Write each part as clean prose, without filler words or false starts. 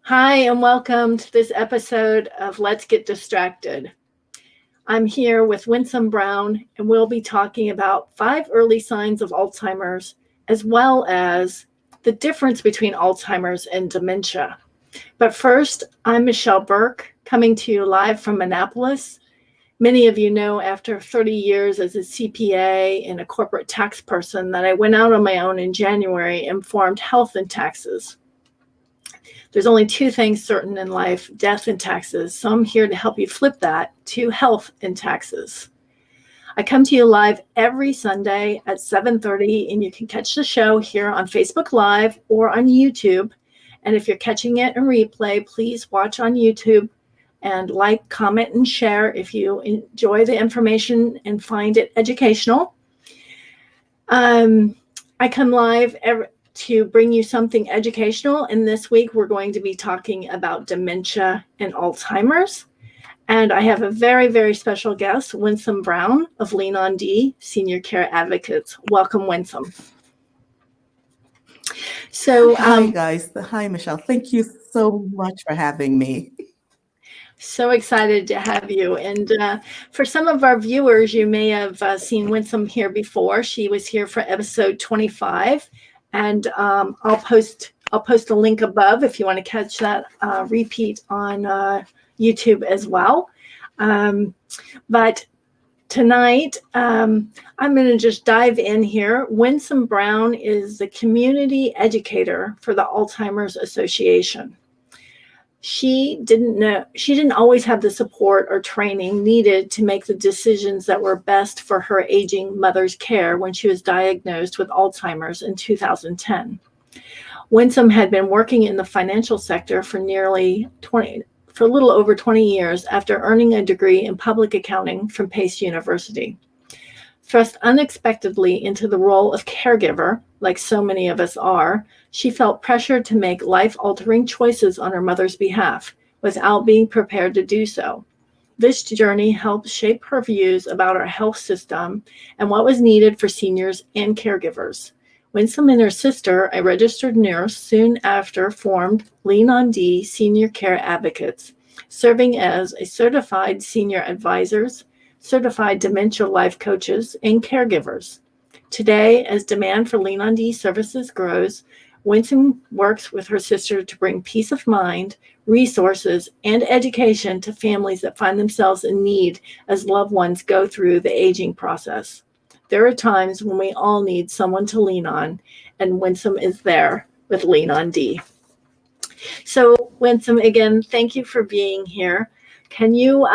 Hi, and welcome to this episode of Let's Get Distracted. I'm here with Winsome Brown, and we'll be talking about 5 early signs of Alzheimer's, as well as the difference between Alzheimer's and dementia. But first, I'm Michelle Burke, coming to you live from Annapolis. Many of you know after 30 years as a CPA and a corporate tax person that I went out on my own in January and formed Health and Taxes. There's only 2 things certain in life, death and taxes. So I'm here to help you flip that to health and taxes. I come to you live every Sunday at 7:30, and you can catch the show here on Facebook Live or on YouTube. And if you're catching it in replay, please watch on YouTube and like, comment, and share if you enjoy the information and find it educational. I come live to bring you something educational. And this week, we're going to be talking about dementia and Alzheimer's. And I have a very, very special guest, Winsome Brown of Lean on Dee Senior Care Advocates. Welcome, Winsome. So, hi, guys. Hi, Michelle. Thank you so much for having me. So excited to have you. And for some of our viewers, you may have seen Winsome here before. She was here for episode 25. And I'll post a link above if you want to catch that repeat on YouTube as well. But tonight, I'm going to just dive in here. Winsome Brown is the community educator for the Alzheimer's Association. She didn't always have the support or training needed to make the decisions that were best for her aging mother's care when she was diagnosed with Alzheimer's in 2010. Winsome had been working in the financial sector for a little over 20 years after earning a degree in public accounting from Pace University. Thrust unexpectedly into the role of caregiver, like so many of us are, she felt pressured to make life-altering choices on her mother's behalf without being prepared to do so. This journey helped shape her views about our health system and what was needed for seniors and caregivers. Winsome and her sister, a registered nurse, soon after formed Lean on Dee Senior Care Advocates, serving as a certified senior advisors, certified dementia life coaches, and caregivers. Today, as demand for Lean on Dee services grows, Winsome works with her sister to bring peace of mind, resources, and education to families that find themselves in need as loved ones go through the aging process. There are times when we all need someone to lean on, and Winsome is there with Lean on Dee. So, Winsome, again, thank you for being here. Can you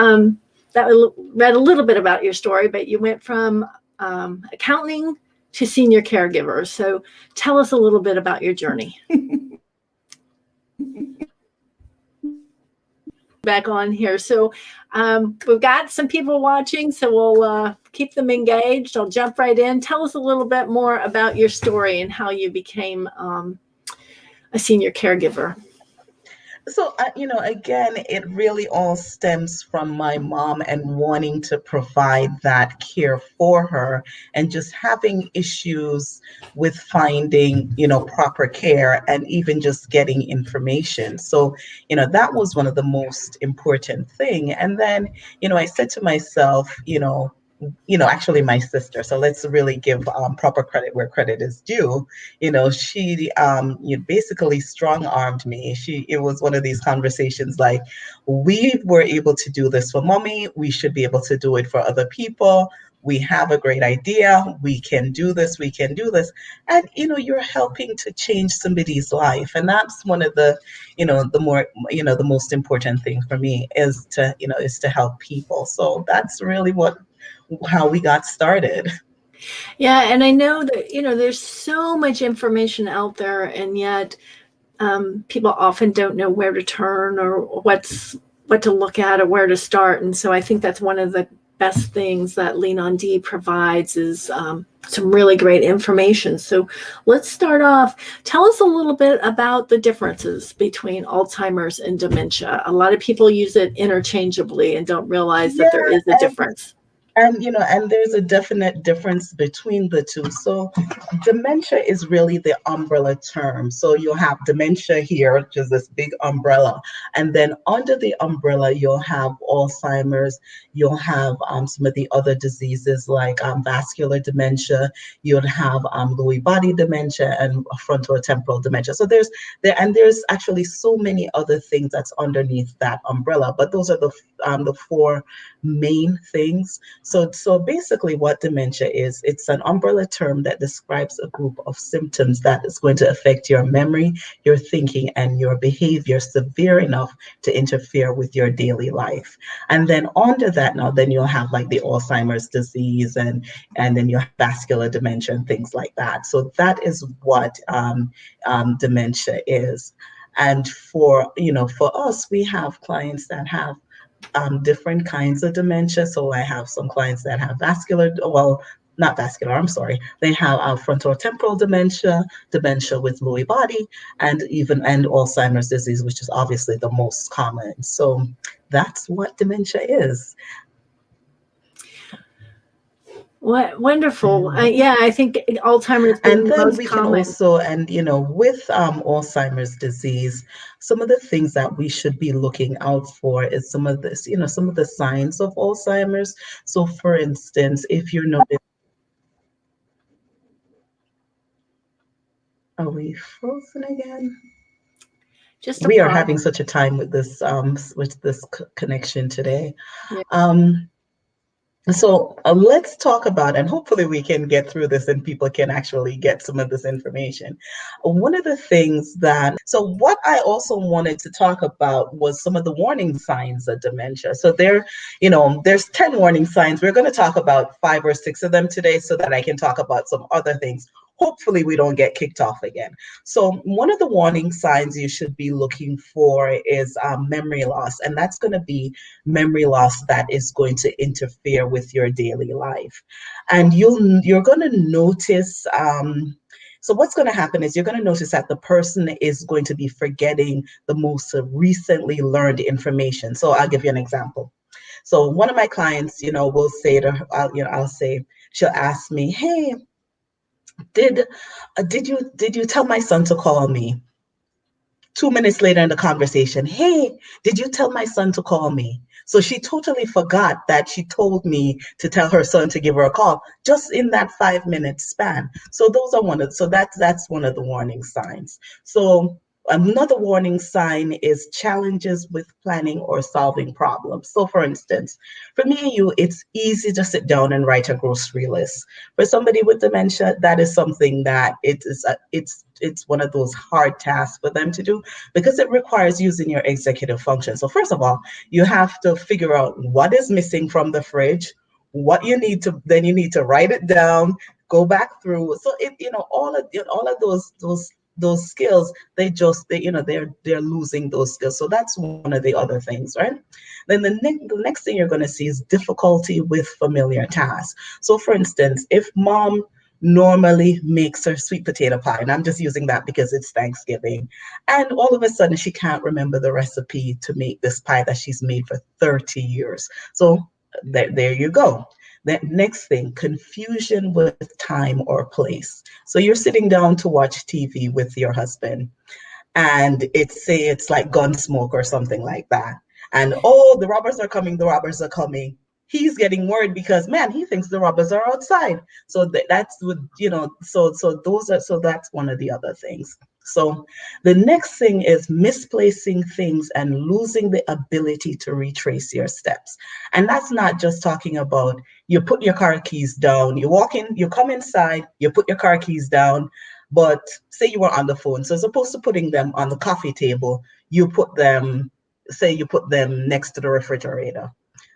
read a little bit about your story, but you went from accounting to senior caregiver. So tell us a little bit about your journey. Back on here. So we've got some people watching, so we'll keep them engaged. I'll jump right in. Tell us a little bit more about your story and how you became a senior caregiver. So, again, it really all stems from my mom and wanting to provide that care for her and just having issues with finding, proper care and even just getting information. So, that was one of the most important thing. And then, I said to myself, actually my sister. So let's really give proper credit where credit is due. She basically strong-armed me. It was one of these conversations like, we were able to do this for mommy. We should be able to do it for other people. We have a great idea. We can do this. We can do this. And, you're helping to change somebody's life. And that's one of the, the most important thing for me is to help people. So that's really how we got started. Yeah, and I know that, there's so much information out there, and yet people often don't know where to turn or what to look at or where to start. And so I think that's one of the best things that Lean on Dee provides is some really great information. So let's start off. Tell us a little bit about the differences between Alzheimer's and dementia. A lot of people use it interchangeably and don't realize that there is a difference. And and there's a definite difference between the two. So dementia is really the umbrella term. So you'll have dementia here, which is this big umbrella. And then under the umbrella, you'll have Alzheimer's, you'll have some of the other diseases like vascular dementia, you'll have Lewy body dementia and frontotemporal dementia. So there's actually so many other things that's underneath that umbrella, but those are the four main things. So basically what dementia is, it's an umbrella term that describes a group of symptoms that is going to affect your memory, your thinking, and your behavior severe enough to interfere with your daily life. And then under that now, then you'll have like the Alzheimer's disease and then you'll have vascular dementia and things like that. So that is what dementia is. And for us, we have clients that have different kinds of dementia. So I have some clients that have not vascular, I'm sorry. They have frontotemporal dementia, dementia with Lewy body, and Alzheimer's disease, which is obviously the most common. So that's what dementia is. What wonderful. Yeah, I think Alzheimer's is And the then most we can common. also, with Alzheimer's disease, some of the things that we should be looking out for is some of this, some of the signs of Alzheimer's. So for instance, if you're noticing, are we frozen again? We are having such a time with this connection today. Yeah. So let's talk about, and hopefully we can get through this and people can actually get some of this information. One of the things so what I also wanted to talk about was some of the warning signs of dementia. So there's 10 warning signs. We're going to talk about 5 or 6 of them today so that I can talk about some other things. Hopefully we don't get kicked off again. So one of the warning signs you should be looking for is memory loss, and that's going to be memory loss that is going to interfere with your daily life. And you're going to notice, so what's going to happen is you're going to notice that the person is going to be forgetting the most recently learned information. So I'll give you an example. So one of my clients, will say to her, I'll say, she'll ask me, hey, did you tell my son to call me? 2 minutes later in the conversation, hey, did you tell my son to call me? So she totally forgot that she told me to tell her son to give her a call just in that 5 minute span. So that's one of the warning signs. So another warning sign is challenges with planning or solving problems. So for instance, for me and you, it's easy to sit down and write a grocery list. For somebody with dementia, that is something that it's one of those hard tasks for them to do because it requires using your executive function. So first of all, you have to figure out what is missing from the fridge, what you need to, then you need to write it down, go back through. So all of those skills, they're losing those skills. So that's one of the other things, right? Then the next thing you're going to see is difficulty with familiar tasks. So for instance, if mom normally makes her sweet potato pie, and I'm just using that because it's Thanksgiving, and all of a sudden she can't remember the recipe to make this pie that she's made for 30 years. So there you go. That next thing, confusion with time or place. So you're sitting down to watch TV with your husband, and it's like Gunsmoke or something like that. And oh, the robbers are coming, the robbers are coming. He's getting worried because man, he thinks the robbers are outside. So that's what so that's one of the other things. So the next thing is misplacing things and losing the ability to retrace your steps. And that's not just talking about you put your car keys down, you walk in, you come inside, you put your car keys down, but say you were on the phone. So as opposed to putting them on the coffee table, you put them next to the refrigerator.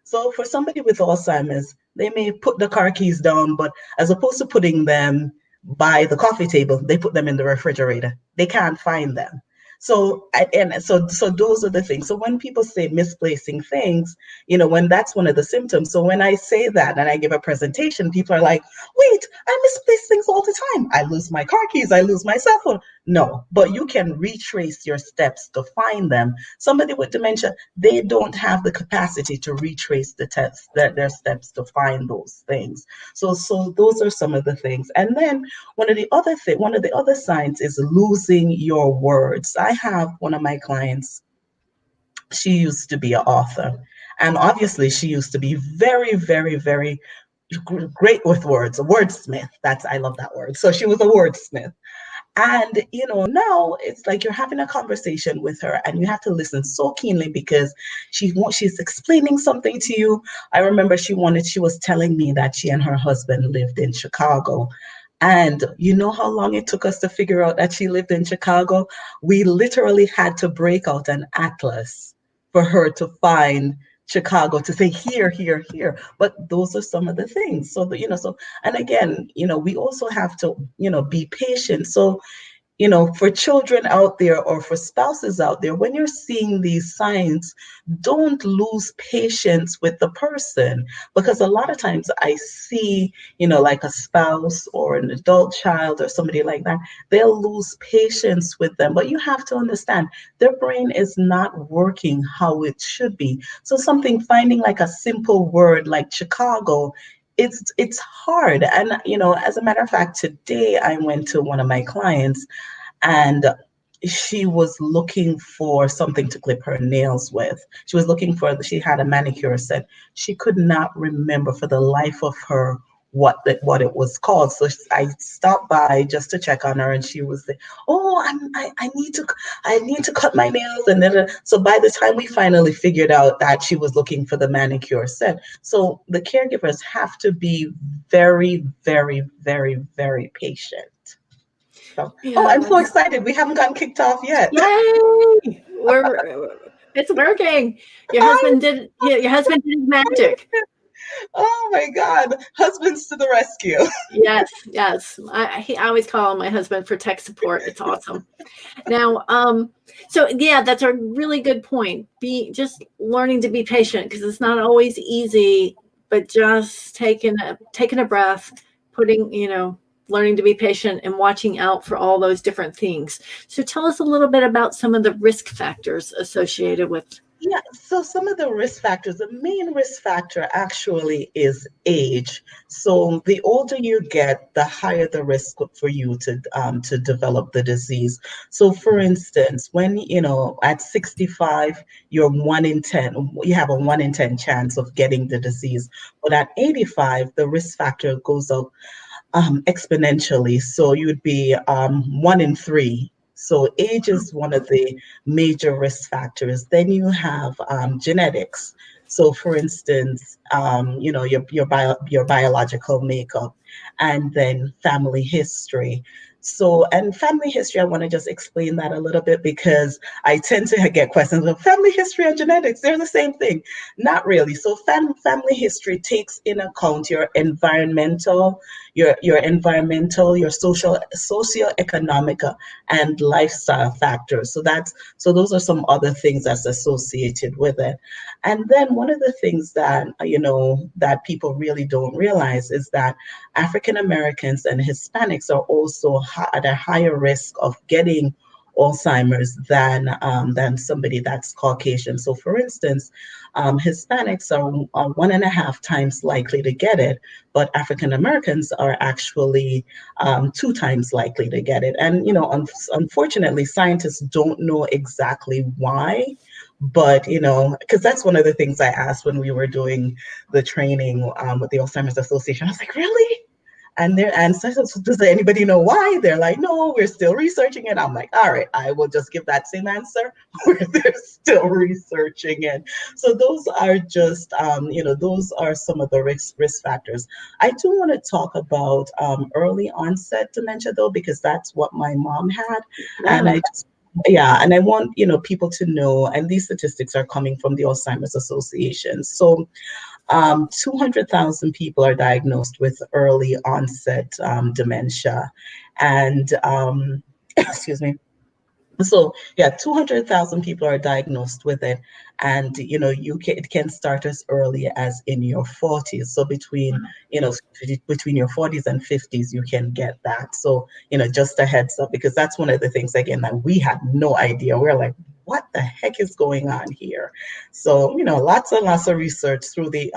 So for somebody with Alzheimer's, they may put the car keys down, but as opposed to putting them by the coffee table, they put them in the refrigerator. They can't find them. So those are the things. So when people say misplacing things, when that's one of the symptoms. So when I say that and I give a presentation, people are like, wait, I misplace things all the time. I lose my car keys, I lose my cell phone. No, but you can retrace your steps to find them. Somebody with dementia, they don't have the capacity to retrace their steps to find those things. So those are some of the things. And then one of the other signs is losing your words. I have one of my clients, she used to be an author. And obviously, she used to be very, very, very great with words, a wordsmith. I love that word. So she was a wordsmith. And, now it's like you're having a conversation with her and you have to listen so keenly because she's explaining something to you. I remember she was telling me that she and her husband lived in Chicago. And you know how long it took us to figure out that she lived in Chicago? We literally had to break out an atlas for her to find Chicago, to say here, here, here. But those are some of the things. And again, we also have to, be patient. So, for children out there or for spouses out there, when you're seeing these signs, don't lose patience with the person. Because a lot of times I see, like a spouse or an adult child or somebody like that, they'll lose patience with them. But you have to understand their brain is not working how it should be. So finding like a simple word like Chicago, it's hard. And as a matter of fact, today I went to one of my clients and she was looking for something to clip her nails with. She had a manicure set. She could not remember for the life of her what it was called. So I stopped by just to check on her, and she was like, "Oh, I need to cut my nails." And then so by the time we finally figured out that she was looking for the manicure set, so the caregivers have to be very, very, very, very patient. So, oh, I'm so excited. We haven't gotten kicked off yet. Yay! It's working. Your husband did his magic. Oh my God. Husbands to the rescue. Yes. I always call my husband for tech support. It's awesome. Now, so yeah, that's a really good point. Just learning to be patient, because it's not always easy, but just taking a breath, learning to be patient and watching out for all those different things. So tell us a little bit about some of the risk factors associated with. Yeah, so some of the risk factors, the main risk factor actually is age. So the older you get, the higher the risk for you to develop the disease. So for instance, when at 65, you have a 1 in 10 chance of getting the disease. But at 85, the risk factor goes up exponentially. So you would be 1 in 3. So age is one of the major risk factors. Then you have genetics. So for instance, your biological makeup, and then family history. And family history, I want to just explain that a little bit because I tend to get questions of family history and genetics. They're the same thing. Not really. So family history takes in account your environmental, your socio-economic and lifestyle factors. So those are some other things that's associated with it. And then one of the things that that people really don't realize is that African Americans and Hispanics are also at a higher risk of getting Alzheimer's than somebody that's Caucasian. So, for instance, Hispanics are 1.5 times likely to get it, but African Americans are actually 2 times likely to get it. And unfortunately, scientists don't know exactly why. But because that's one of the things I asked when we were doing the training with the Alzheimer's Association. I was like, really? And their answer, does anybody know why? They're like, no, we're still researching it. I'm like, all right, I will just give that same answer where they're still researching it. So those are just, those are some of the risk factors. I do want to talk about early onset dementia, though, because that's what my mom had. Yeah. And I want, people to know, and these statistics are coming from the Alzheimer's Association. So 200,000 people are diagnosed with early onset dementia. And excuse me. So yeah, 200,000 people are diagnosed with it, and it can start as early as in your 40s. So between your 40s and 50s, you can get that. So just a heads up, because that's one of the things again that we had no idea. We're like, what the heck is going on here? So lots and lots of research through the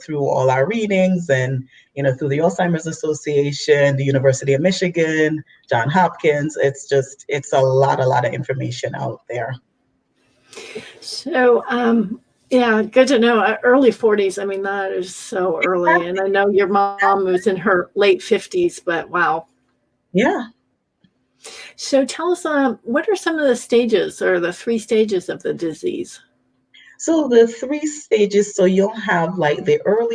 through all our readings, and through the Alzheimer's Association, the University of Michigan, John Hopkins. It's a lot of information out there. So, yeah, good to know. Early 40s. I mean, that is so early. And I know your mom was in her late 50s, but wow. Yeah. So tell us, what are some of the stages or the 3 stages of the disease? So the 3 stages, so you'll have like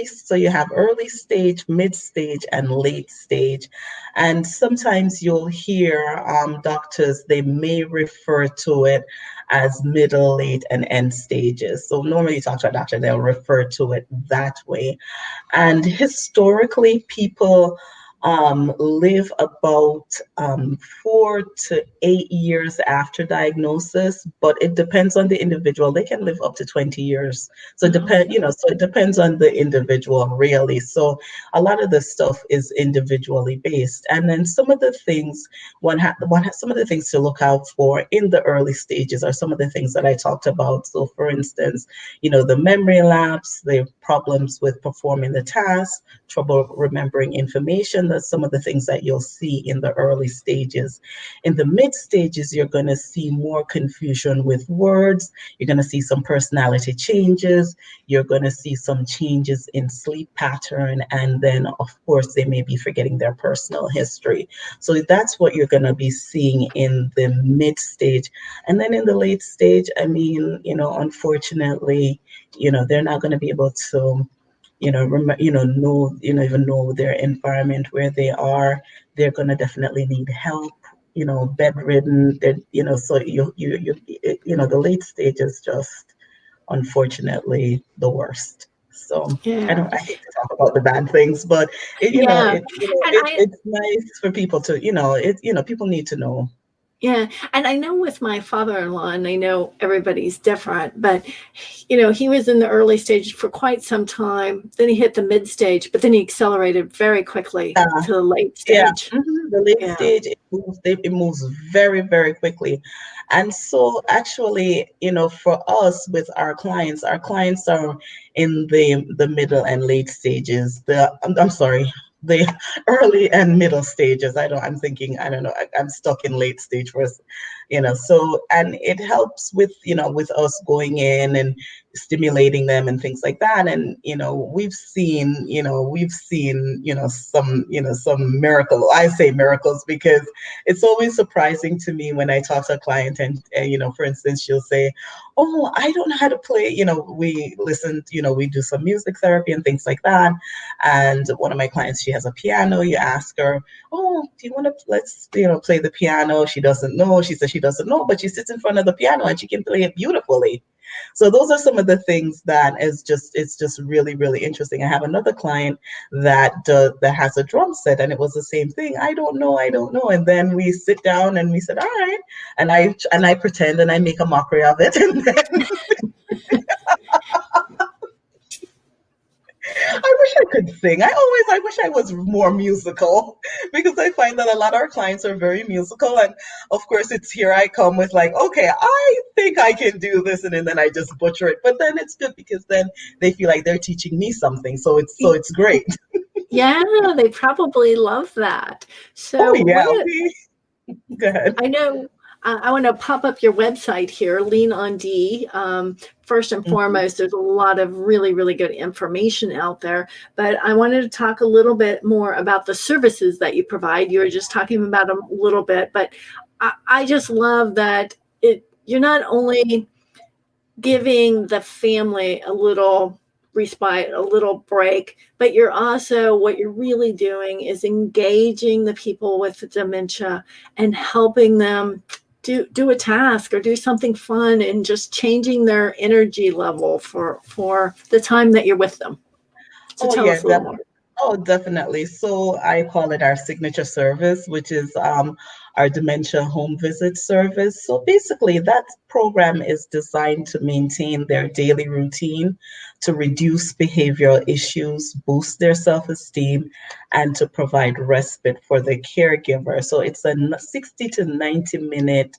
so you have early stage, mid stage, and late stage. And sometimes you'll hear doctors, they may refer to it as middle, late, and end stages. So normally you talk to a doctor, they'll refer to it that way. And historically, people live about 4 to 8 years after diagnosis, but it depends on the individual. They can live up to 20 years. So it depends on the individual, really. So a lot of this stuff is individually based. And then some of the things some of the things to look out for in the early stages are some of the things that I talked about. So for instance, the memory lapse, the problems with performing the task, trouble remembering information. That's some of the things that you'll see in the early stages. In the mid stages, you're going to see more confusion with words. You're going to see some personality changes. You're going to see some changes in sleep pattern. And then, of course, they may be forgetting their personal history. So that's what you're going to be seeing in the mid stage. And then in the late stage, I mean, unfortunately, they're not going to be able to even know their environment where they are. They're going to definitely need help, bedridden. So the late stage is just unfortunately the worst. So Yeah. I hate to talk about the bad things, but Yeah. And it's nice for people to people need to know. yeah, and I know with my father-in-law, and I know everybody's different, but he was in the early stage for quite some time. Then he hit the mid stage, but then he accelerated very quickly to the late Yeah, stage. the late Yeah. stage, it moves very, very quickly. And so actually, for us with our clients are in the middle and late stages. I'm sorry, the early and middle stages. I don't know, I'm stuck in late stage first, so, and it helps with, with us going in and stimulating them and things like that. And we've seen some miracle. I say miracles because it's always surprising to me when I talk to a client, and for instance, she'll say, oh, I don't know how to play. We do some music therapy and things like that. And one of my clients, she has a piano. You ask her, oh, do you want to play the piano? She doesn't know. She says she doesn't know, but she sits in front of the piano and she can play it beautifully. So those are some of the things that it's just really, really interesting. I have another client that has a drum set, and it was the same thing. I don't know. And then we sit down and we said, all right. And I pretend and I make a mockery of it. And then I wish I could sing. I wish I was more musical, because I find that a lot of our clients are very musical. And of course, it's here I come with like, okay, I think I can do this. And then I just butcher it. But then it's good because then they feel like they're teaching me something. So it's great. Yeah, they probably love that. Oh, So yeah. Go ahead. I know I want to pop up your website here, Lean on D. First and foremost, there's a lot of really, really good information out there, but I wanted to talk a little bit more about the services that you provide. You were just talking about them a little bit, but I just love that you're not only giving the family a little respite, a little break, but what you're really doing is engaging the people with dementia and helping them do a task or do something fun, and just changing their energy level for the time that you're with them. So Oh, tell yeah. us a little more. Oh, definitely. So I call it our signature service, which is our dementia home visit service. So basically, that program is designed to maintain their daily routine, to reduce behavioral issues, boost their self-esteem, and to provide respite for the caregiver. So it's a 60 to 90-minute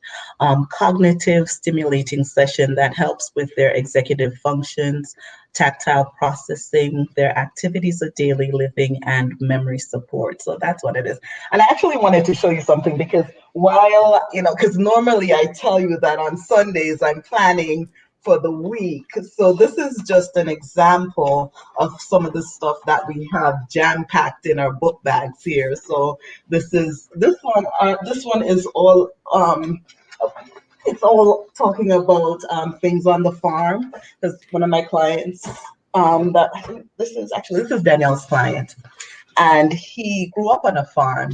cognitive stimulating session that helps with their executive functions, tactile processing, their activities of daily living, and memory support. So that's what it is. And I actually wanted to show you something because while, because normally I tell you that on Sundays I'm planning for the week. So this is just an example of some of the stuff that we have jam packed in our book bags here. So this one is all it's all talking about things on the farm. Because one of my clients, that I think this is Danielle's client, and he grew up on a farm.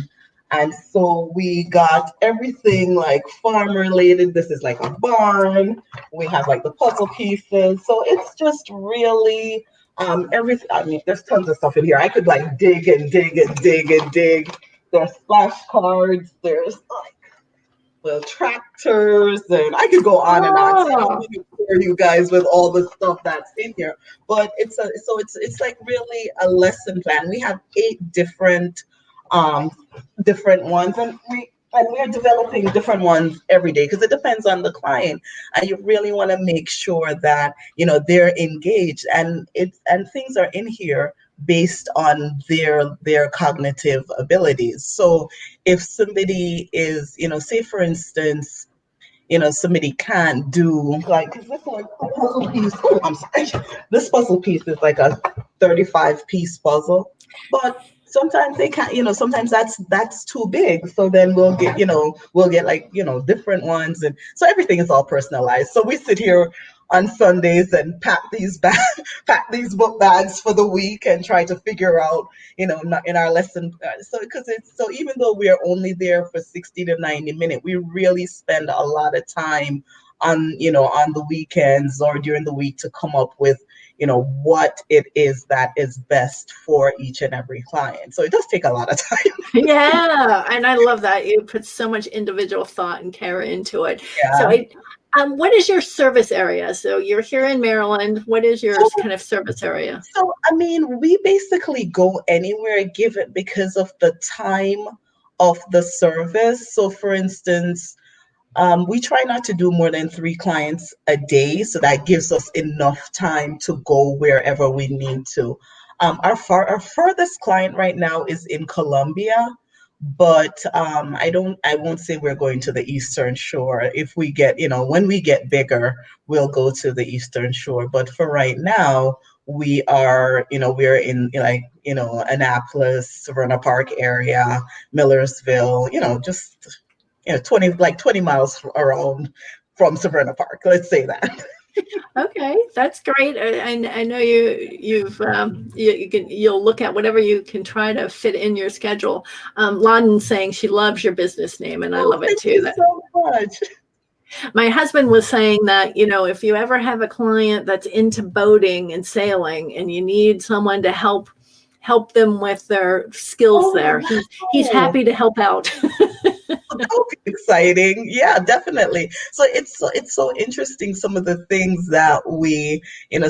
And so we got everything like farm related. This is like a barn. We have like the puzzle pieces. So it's just really everything. I mean, there's tons of stuff in here. I could like dig and dig and dig and dig. There's flashcards. There's the tractors, and I could go on and on. So I don't Oh, need to bore you guys with all the stuff that's in here. But it's like really a lesson plan. We have 8 um different ones, and we're developing different ones every day because it depends on the client, and you really want to make sure that they're engaged, and things are in here based on their cognitive abilities. So if somebody is, say for instance, somebody can't do like 'cause this one puzzle piece. Oh, I'm sorry. This puzzle piece is like a 35-piece puzzle, but sometimes they can't. Sometimes that's too big. So then we'll get like different ones, and so everything is all personalized. So we sit here on Sundays and pack these book bags for the week and try to figure out not in our lesson. So because it's so even though we're only there for 60 to 90 minutes, we really spend a lot of time on the weekends or during the week to come up with what it is that is best for each and every client. So it does take a lot of time. yeah. And I love that. You put so much individual thought and care into it. So Yeah. what is your service area? So you're here in Maryland. What is your So, kind of service area? so I mean, we basically go anywhere given because of the time of the service. So for instance, we try not to do more than 3 clients a day, so that gives us enough time to go wherever we need to. Our furthest client right now is in Colombia, but I won't say we're going to the Eastern Shore. If we get, when we get bigger, we'll go to the Eastern Shore. But for right now, we're in like, Annapolis, Severna Park area, Millersville, just 20 miles around from Severna Park. Let's say that. Okay, that's great. I know you'll look at whatever you can try to fit in your schedule. Lauden's saying she loves your business name, and I Oh, love it thank too. you That so much. my husband was saying that if you ever have a client that's into boating and sailing, and you need someone to help them with their skills there, Oh, he's wow. happy to help out. That would be exciting. Yeah, definitely. So it's so interesting some of the things that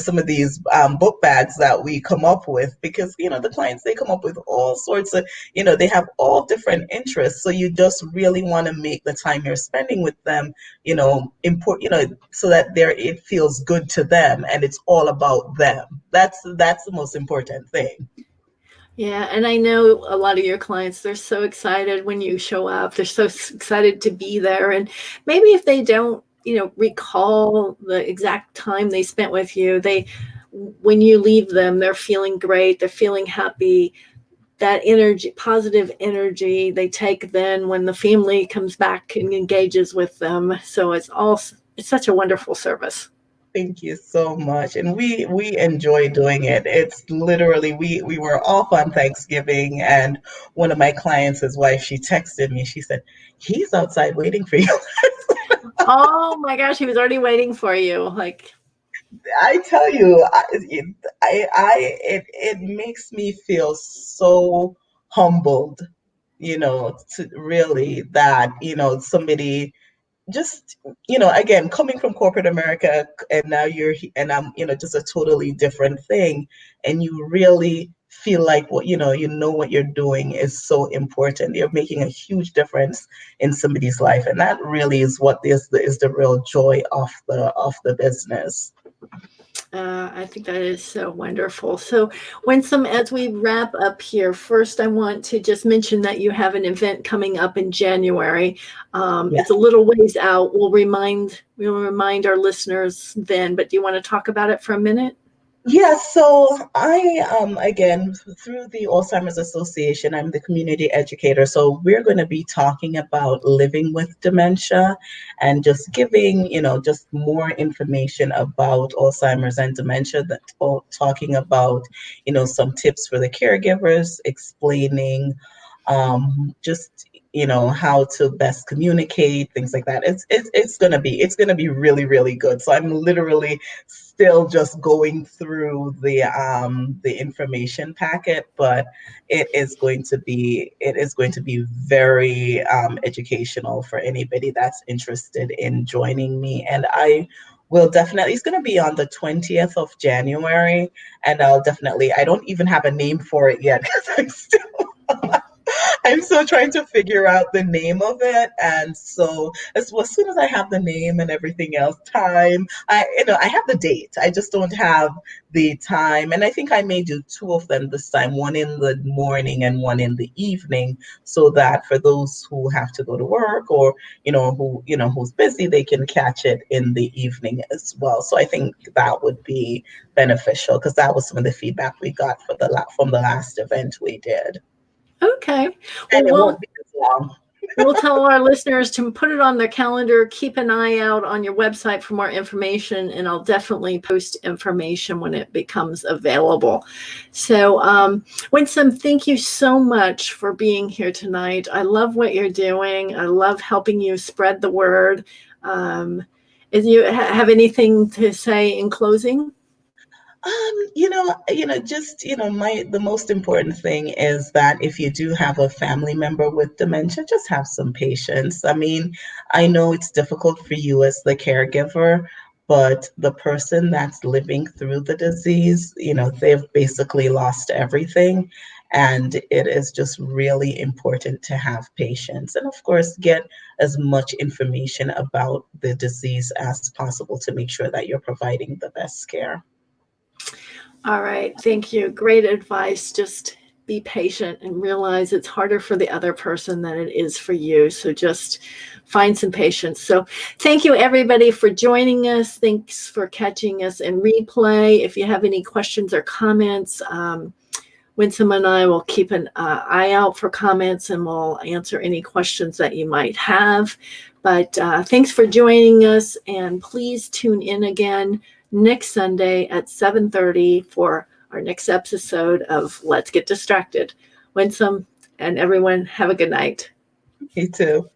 some of these book bags that we come up with because the clients they come up with all sorts of they have all different interests. So you just really want to make the time you're spending with them important so that it feels good to them and it's all about them. That's the most important thing. Yeah, and I know a lot of your clients, they're so excited when you show up. They're so excited to be there. And maybe if they don't, recall the exact time they spent with you, when you leave them, they're feeling great. They're feeling happy. That energy, positive energy they take then when the family comes back and engages with them. So it's such a wonderful service. Thank you so much. And we enjoy doing it. It's literally we were off on Thanksgiving and one of my clients, his wife, she texted me. She said, "He's outside waiting for you." Oh my gosh, he was already waiting for you. Like, I tell you, it makes me feel so humbled, to really that, somebody just, again, coming from corporate America, and now and I'm, just a totally different thing. And you really feel like what you're doing is so important. You're making a huge difference in somebody's life. And that really is what is the real joy of the business. I think that is so wonderful. So, Winsome, as we wrap up here, first I want to just mention that you have an event coming up in January. Yeah. It's a little ways out. We'll remind our listeners then. But do you want to talk about it for a minute? Yeah, so I, again, through the Alzheimer's Association, I'm the community educator. So we're going to be talking about living with dementia and just giving, just more information about Alzheimer's and dementia, talking about, some tips for the caregivers, explaining just how to best communicate, things like that. It's gonna be really, really good. So I'm literally still just going through the information packet, but it is going to be very educational for anybody that's interested in joining me. And I will definitely, it's going to be on the 20th of January, and I don't even have a name for it yet because I'm still trying to figure out the name of it. And so as soon as I have the name and everything else, time, I have the date. I just don't have the time. And I think I may do two of them this time, one in the morning and one in the evening, so that for those who have to go to work, or, who's busy, they can catch it in the evening as well. So I think that would be beneficial, because that was some of the feedback we got from the last event we did. Okay. Well, And it won't be as long. we'll tell our listeners to put it on their calendar. Keep an eye out on your website for more information, and I'll definitely post information when it becomes available. So, Winsome, thank you so much for being here tonight. I love what you're doing. I love helping you spread the word. If you have anything to say in closing? Just, the most important thing is that if you do have a family member with dementia, just have some patience. I mean, I know it's difficult for you as the caregiver, but the person that's living through the disease, they've basically lost everything. And it is just really important to have patience. And of course, get as much information about the disease as possible to make sure that you're providing the best care. All right. Thank you. Great advice. Just be patient and realize it's harder for the other person than it is for you. So just find some patience. So thank you, everybody, for joining us. Thanks for catching us in replay. If you have any questions or comments, Winsome and I will keep an eye out for comments, and we'll answer any questions that you might have. But thanks for joining us, and please tune in again next Sunday at 7:30 for our next episode of Let's Get Distracted. Winsome and everyone, have a good night. You too.